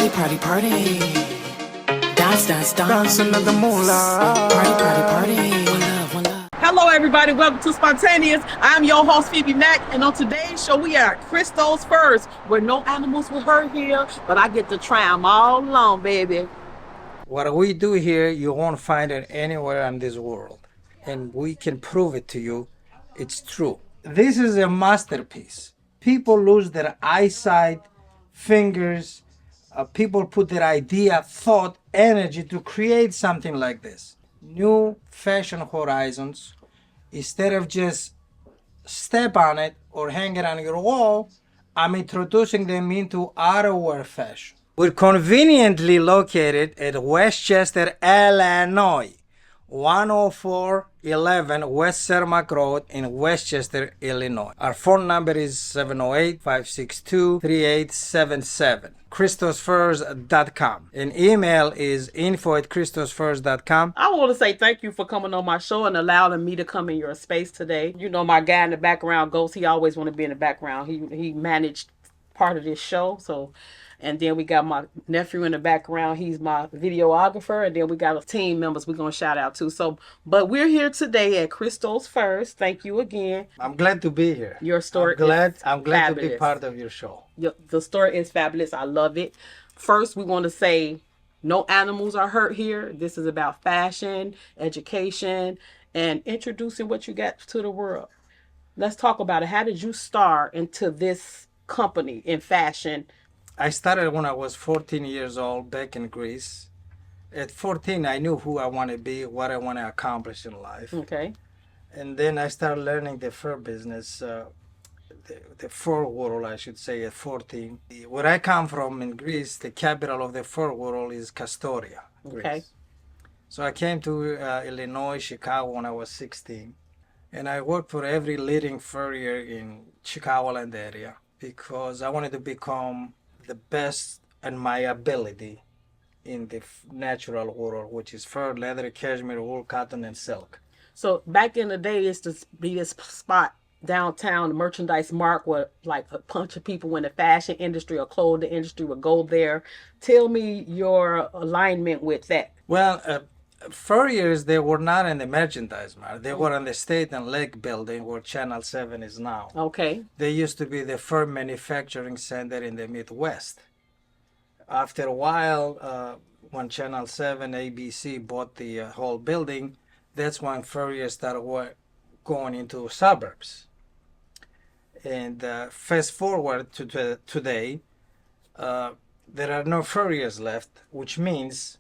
Party, party, party. Dance, dance, dance. Dancing at the moonlight. Party, party, party. One love, one love. Hello, everybody. Welcome to Spontaneous. I'm your host, Phoebe Mack, and on today's show, we are at Crystal's Furs, where no animals were hurt here, but I get to try them all along, baby. What we do here, you won't find it anywhere in this world. And we can prove it to you. It's true. This is a masterpiece. People lose their eyesight, fingers. People put their idea, thought, energy to create something like this. New fashion horizons. Instead of just step on it or hang it on your wall, I'm introducing them into outerwear fashion. We're conveniently located at Westchester, Illinois, 10411 West Cermak Road in Westchester, Illinois. Our phone number is 708-562-3877. ChristosFurs.com. And email is info@ChristosFurs.com. I want to say thank you for coming on my show and allowing me to come in your space today. You know, my guy in the background, Ghost, he always want to be in the background. He managed part of this show, so... And then we got my nephew in the background. He's my videographer. And then we got team members we're going to shout out to. But we're here today at Crystal's Furs. Thank you again. I'm glad to be here. Your story I'm glad to be part of your show. The story is fabulous. I love it. First, we want to say no animals are hurt here. This is about fashion, education, and introducing what you got to the world. Let's talk about it. How did you start into this company in fashion? I started when I was 14 years old back in Greece. At 14, I knew who I want to be, what I want to accomplish in life. Okay. And then I started learning the fur business, the fur world, I should say, at 14. Where I come from in Greece, the capital of the fur world is Castoria, Greece. Okay. So I came to Illinois, Chicago when I was 16. And I worked for every leading furrier in Chicagoland area because I wanted to become the best in my ability in the natural world, which is fur, leather, cashmere, wool, cotton, and silk. So back in the day, it's to be this spot downtown, the merchandise mart, where like a bunch of people in the fashion industry or clothing industry would go there. Tell me your alignment with that. Well, furriers, they were not in the merchandise mart. They were in the State and Lake building where Channel 7 is now. Okay. They used to be the fur manufacturing center in the Midwest. After a while, when Channel 7, ABC bought the whole building, that's when furriers started going into suburbs. And fast forward to today, there are no furriers left, which means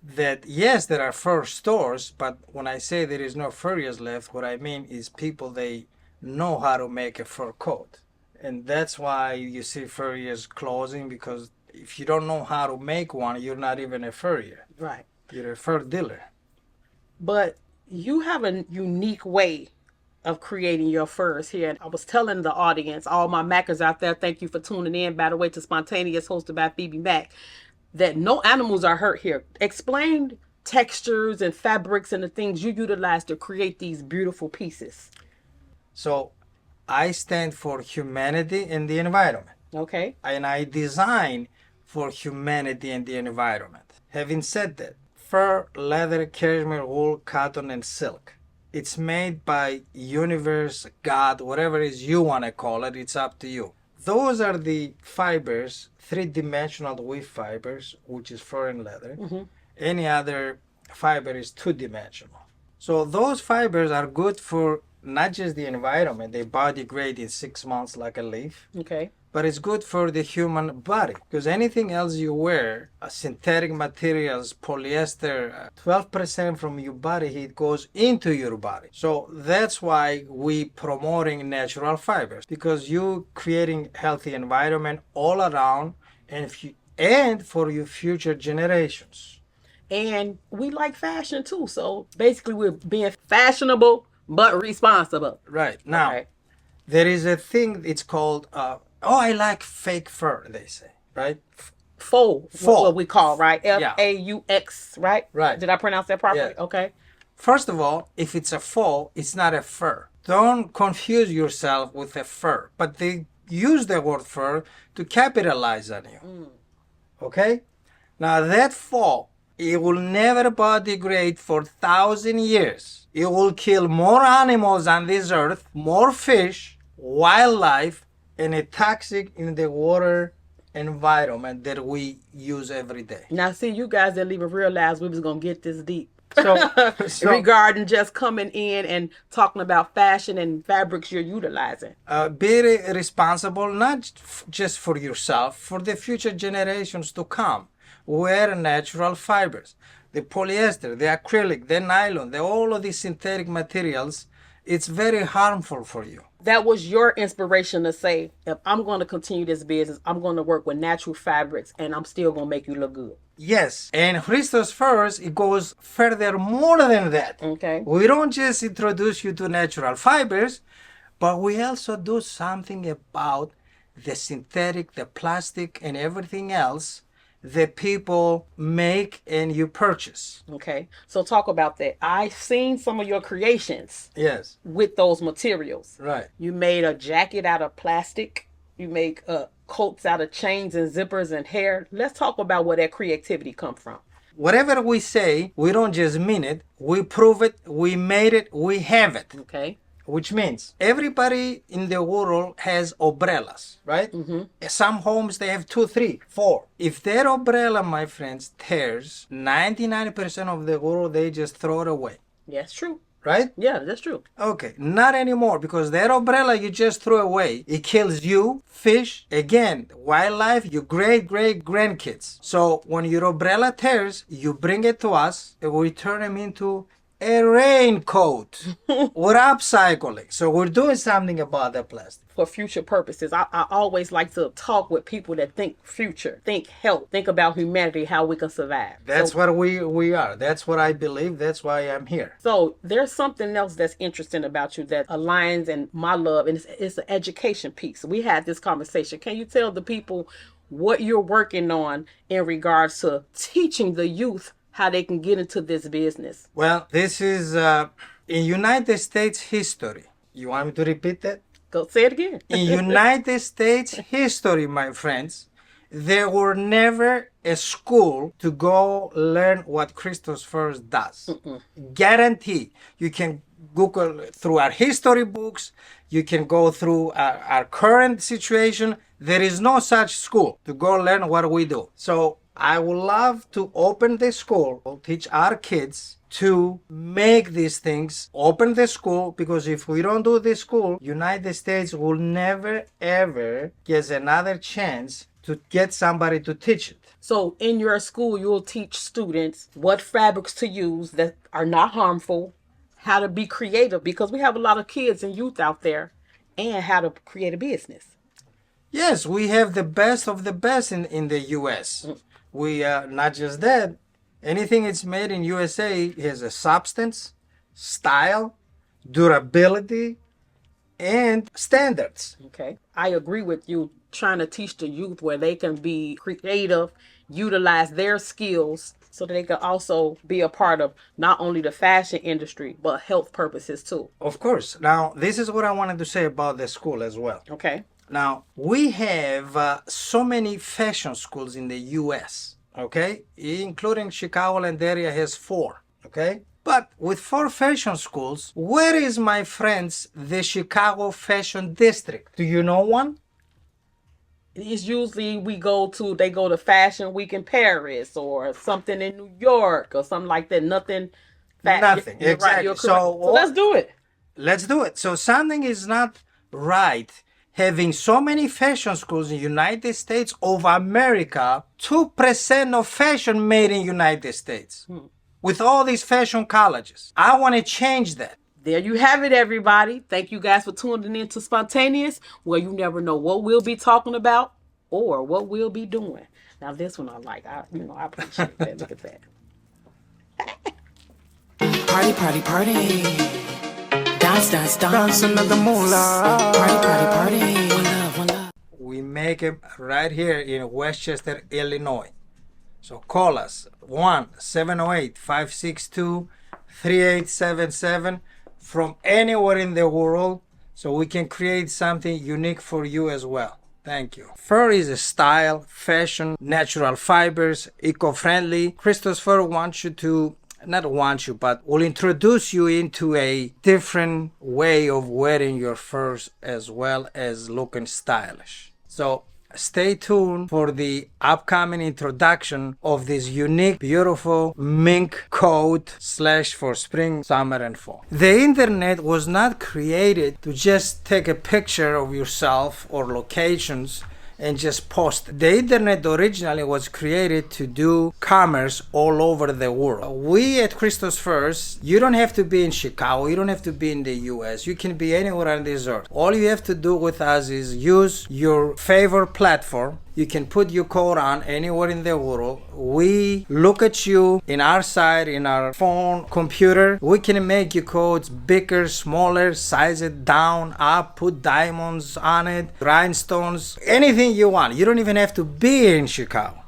that yes, there are fur stores, but when I say there is no furriers left, what I mean is people, they know how to make a fur coat. And that's why you see furriers closing, because if you don't know how to make one, you're not even a furrier. Right. You're a fur dealer. But you have a unique way of creating your furs here. And I was telling the audience, all my Mackers out there, thank you for tuning in, by the way, to Spontaneous, hosted by Phoebe Mack, that no animals are hurt here. Explain textures and fabrics and the things you utilize to create these beautiful pieces. So I stand for humanity and the environment. Okay. And I design for humanity and the environment. Having said that, fur, leather, cashmere, wool, cotton, and silk. It's made by universe, God, whatever it is you want to call it, it's up to you. Those are the fibers, three-dimensional weave fibers, which is fur and leather. Mm-hmm. Any other fiber is two-dimensional. So those fibers are good for not just the environment, they biodegrade in 6 months like a leaf. Okay. But it's good for the human body, because anything else you wear, synthetic materials, polyester, 12% from your body heat goes into your body. So that's why we promoting natural fibers, because you creating healthy environment all around and for your future generations. And we like fashion too. So basically we're being fashionable but responsible. Right. Now, there is a thing, it's called... I like fake fur, they say, right? Faux, what we call, right? F-A-U-X, right? Right. Did I pronounce that properly? Yeah. Okay. First of all, if it's a faux, it's not a fur. Don't confuse yourself with a fur. But they use the word fur to capitalize on you. Okay? Now that fall, it will never biodegrade for 1,000 years. It will kill more animals on this earth, more fish, wildlife, and a toxic in the water environment that we use every day. Now, see, you guys didn't even realize we was gonna get this deep. So Regarding just coming in and talking about fashion and fabrics you're utilizing. be responsible, not just for yourself, for the future generations to come. Wear natural fibers. The polyester, the acrylic, the nylon, all of these synthetic materials, it's very harmful for you. That was your inspiration to say, if I'm going to continue this business, I'm going to work with natural fabrics and I'm still going to make you look good. Yes, and Christos Furs, it goes further more than that. Okay. We don't just introduce you to natural fibers, but we also do something about the synthetic, the plastic, and everything else that people make and you purchase. Okay. So talk about that. I've seen some of your creations Yes. with those materials. Right. You made a jacket out of plastic. You make coats out of chains and zippers and hair. Let's talk about where that creativity come from. Whatever we say, we don't just mean it. We prove it. We made it. We have it. Okay. Which means everybody in the world has umbrellas, right? Some homes, they have 2, 3, 4. If their umbrella, my friends, tears, 99% of the world, they just throw it away, That's true. right? Yeah, that's true. Okay, not anymore, because that umbrella you just threw away, it kills you, fish, again, wildlife, your grandkids. So when your umbrella tears, you bring it to us, and we turn them into a raincoat. We're upcycling. So we're doing something about that plastic. For future purposes, I always like to talk with people that think future, think health, think about humanity, how we can survive. That's what we are. That's what I believe. That's why I'm here. So there's something else that's interesting about you that aligns in my love, and it's an education piece. We had this conversation. Can you tell the people what you're working on in regards to teaching the youth how they can get into this business? Well, this is in United States history. You want me to repeat that? Go say it again. In United States history, my friends, there were never a school to go learn what Christos First does. Guarantee. You can Google through our history books. You can go through our current situation. There is no such school to go learn what we do. So I would love to open the school, teach our kids to make these things, open the school, because if we don't do this school, United States will never ever get another chance to get somebody to teach it. So in your school, you'll teach students what fabrics to use that are not harmful, how to be creative, because we have a lot of kids and youth out there, and how to create a business. Yes, we have the best of the best in the U.S. We not just that. Anything that's made in USA has a substance, style, durability, and standards. Okay. I agree with you trying to teach the youth where they can be creative, utilize their skills so that they can also be a part of not only the fashion industry, but health purposes too. Of course. Now, this is what I wanted to say about the school as well. Okay. Now, we have so many fashion schools in the U.S., okay? Including Chicagoland area has 4, okay? But with 4 fashion schools, where is, my friends, the Chicago Fashion District? Do you know one? It's usually they go to Fashion Week in Paris or something in New York or something like that. Nothing. Nothing, You're exactly. Right, you're So so let's do it. Let's do it. So something is not right having so many fashion schools in the United States of America, 2% of fashion made in United States. With all these fashion colleges. I want to change that. There you have it, everybody. Thank you guys for tuning in to Spontaneous, where you never know what we'll be talking about or what we'll be doing. Now this one I like. I appreciate that. Look at that. Party, party, party. Dance, dance, dance. Dance under the moonlight. Party, party, party. One love, one love. We make it right here in Westchester, Illinois. So call us 1-708-562-3877 from anywhere in the world so we can create something unique for you as well. Thank you. Fur is a style, fashion, natural fibers, eco-friendly. Christos Fur wants you to, not want you, but will introduce you into a different way of wearing your furs as well as looking stylish. So stay tuned for the upcoming introduction of this unique, beautiful mink coat / for spring, summer, and fall. The internet was not created to just take a picture of yourself or locations and just post it. The internet originally was created to do commerce all over the world. We at Christos Furs, you don't have to be in Chicago, you don't have to be in the US, you can be anywhere on this earth. All you have to do with us is use your favorite platform. You can put your code on anywhere in the world. We look at you in our side, in our phone, computer. We can make your codes bigger, smaller, size it down, up, put diamonds on it, rhinestones, anything you want. You don't even have to be in Chicago.